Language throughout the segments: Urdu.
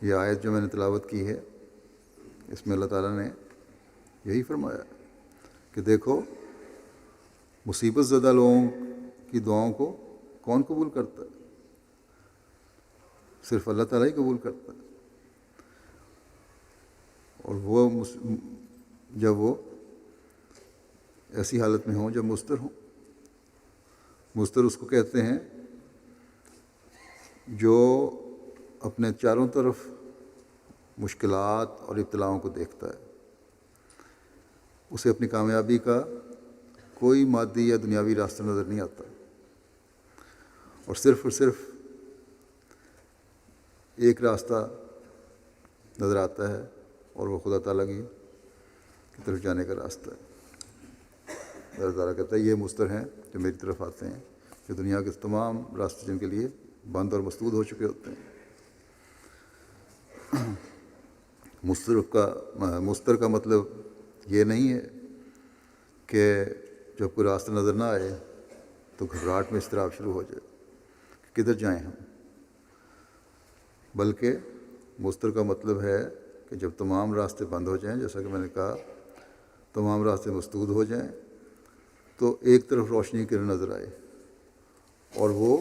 یہ آیت جو میں نے تلاوت کی ہے اس میں اللہ تعالیٰ نے یہی فرمایا کہ دیکھو مصیبت زدہ لوگوں کی دعاؤں کو کون قبول کرتا ہے؟ صرف اللہ تعالیٰ ہی قبول کرتا ہے. اور وہ جب وہ ایسی حالت میں ہوں جب مضطر ہوں. مضطر اس کو کہتے ہیں جو اپنے چاروں طرف مشکلات اور ابتلاؤں کو دیکھتا ہے. اسے اپنی کامیابی کا کوئی مادی یا دنیاوی راستہ نظر نہیں آتا اور صرف ایک راستہ نظر آتا ہے اور وہ خدا تعالیٰ کی طرف جانے کا راستہ ہے. اللہ تعالیٰ کہتا ہے یہ مضطر ہیں جو میری طرف آتے ہیں، جو دنیا کے تمام راستے جن کے لیے بند اور مسدود ہو چکے ہوتے ہیں. مضطر کا مطلب یہ نہیں ہے کہ جب کوئی راستہ نظر نہ آئے تو گھبراہٹ میں اضطراب شروع ہو جائے کہ کدھر جائیں ہم، بلکہ مضطر کا مطلب ہے کہ جب تمام راستے بند ہو جائیں، جیسا کہ میں نے کہا تمام راستے مسدود ہو جائیں، تو ایک طرف روشنی کی کرن نظر آئے اور وہ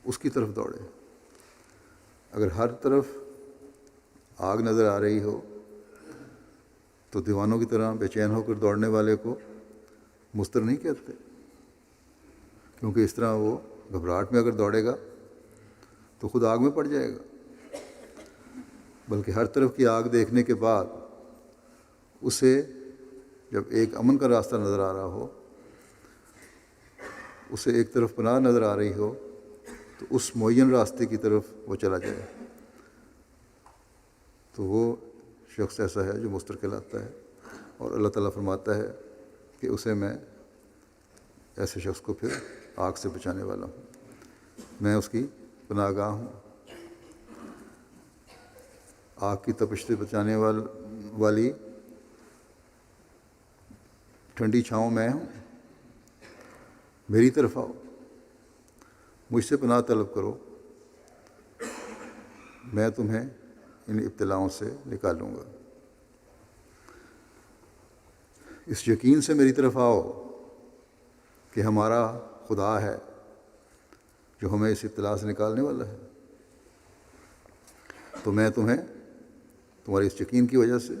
اس کی طرف دوڑے. اگر ہر طرف آگ نظر آ رہی ہو تو دیوانوں کی طرح بے چین ہو کر دوڑنے والے کو مضطر نہیں کہتے، کیونکہ اس طرح وہ گھبراہٹ میں اگر دوڑے گا تو خود آگ میں پڑ جائے گا. بلکہ ہر طرف کی آگ دیکھنے کے بعد اسے جب ایک امن کا راستہ نظر آ رہا ہو، اسے ایک طرف پناہ نظر آ رہی ہو، تو اس معین راستے کی طرف وہ چلا جائے. تو وہ شخص ایسا ہے جو مضطر کہلاتا ہے. اور اللہ تعالیٰ فرماتا ہے کہ اسے میں ایسے شخص کو پھر آگ سے بچانے والا ہوں، میں اس کی پناہ گاہ ہوں. آگ کی تپش سے بچانے والی ٹھنڈی چھاؤں میں ہوں. میری طرف آؤ، مجھ سے پناہ طلب کرو، میں تمہیں ان ابتلاؤں سے نکالوں گا. اس یقین سے میری طرف آؤ کہ ہمارا خدا ہے جو ہمیں اس ابتلا سے نکالنے والا ہے. تو میں تمہیں تمہاری اس یقین کی وجہ سے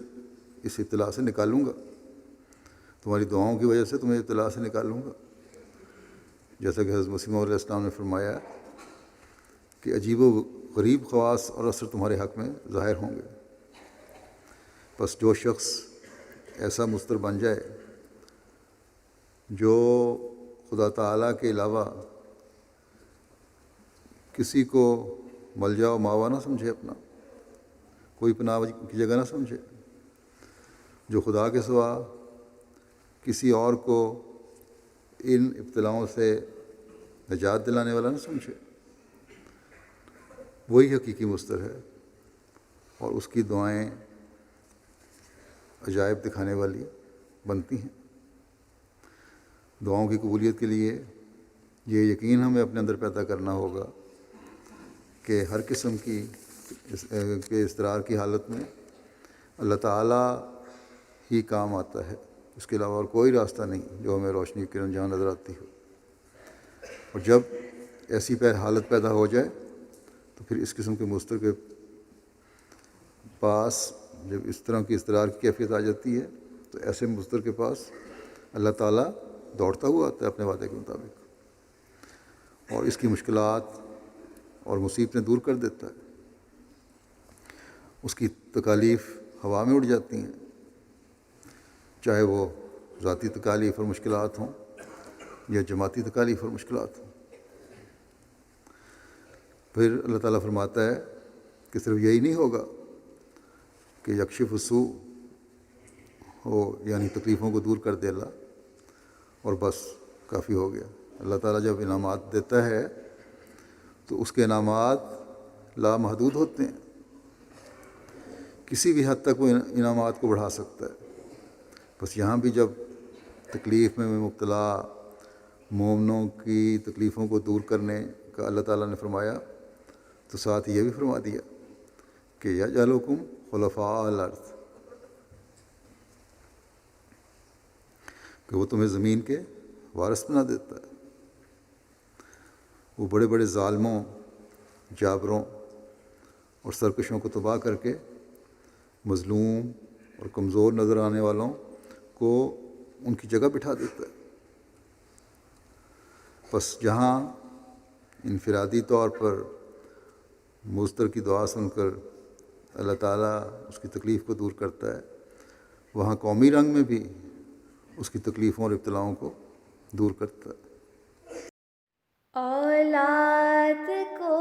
اس ابتلا سے نکالوں گا، تمہاری دعاؤں کی وجہ سے تمہیں ابتلا سے نکالوں گا. جیسا کہ حضرت مسیح موعود علیہ السلام نے فرمایا کہ عجیب و غریب خواص اور اثر تمہارے حق میں ظاہر ہوں گے. بس جو شخص ایسا مضطر بن جائے جو خدا تعالیٰ کے علاوہ کسی کو ملجا و ماوا نہ سمجھے، اپنا کوئی پناہ کی جگہ نہ سمجھے، جو خدا کے سوا کسی اور کو ان ابتلاؤں سے نجات دلانے والا نہ سمجھے، وہی حقیقی مضطر ہے. اور اس کی دعائیں عجائب دکھانے والی بنتی ہیں. دعاؤں کی قبولیت کے لیے یہ یقین ہمیں اپنے اندر پیدا کرنا ہوگا کہ ہر قسم کی اضطرار کی حالت میں اللہ تعالیٰ ہی کام آتا ہے. اس کے علاوہ اور کوئی راستہ نہیں جو ہمیں روشنی کی کرن جہاں نظر آتی ہو. اور جب ایسی حالت پیدا ہو جائے تو پھر اس قسم کے مضطر کے پاس جب اس طرح کی اضطرار کی کیفیت آ جاتی ہے تو ایسے مضطر کے پاس اللہ تعالیٰ دوڑتا ہوا آتا ہے اپنے وعدے کے مطابق اور اس کی مشکلات اور مصیبتیں دور کر دیتا ہے. اس کی تکالیف ہوا میں اڑ جاتی ہیں، چاہے وہ ذاتی تکالیف اور مشکلات ہوں یا جماعتی تکالیف اور مشکلات ہوں. پھر اللہ تعالیٰ فرماتا ہے کہ صرف یہی نہیں ہوگا کہ یکشف السوء ہو، یعنی تکلیفوں کو دور کر دے اللہ اور بس کافی ہو گیا. اللہ تعالیٰ جب انعامات دیتا ہے تو اس کے انعامات لامحدود ہوتے ہیں. کسی بھی حد تک وہ انعامات کو بڑھا سکتا ہے. بس یہاں بھی جب تکلیف میں مبتلا مومنوں کی تکلیفوں کو دور کرنے کا اللہ تعالیٰ نے فرمایا تو ساتھ یہ بھی فرما دیا کہ یجعلکم خلفاء الارض، کہ وہ تمہیں زمین کے وارث بنا دیتا ہے. وہ بڑے بڑے ظالموں، جابروں اور سرکشوں کو تباہ کر کے مظلوم اور کمزور نظر آنے والوں کو ان کی جگہ بٹھا دیتا ہے. بس جہاں انفرادی طور پر مضطر کی دعا سن کر اللہ تعالیٰ اس کی تکلیف کو دور کرتا ہے، وہاں قومی رنگ میں بھی اس کی تکلیفوں اور ابتلاؤں کو دور کرتا ہے. اولاد کو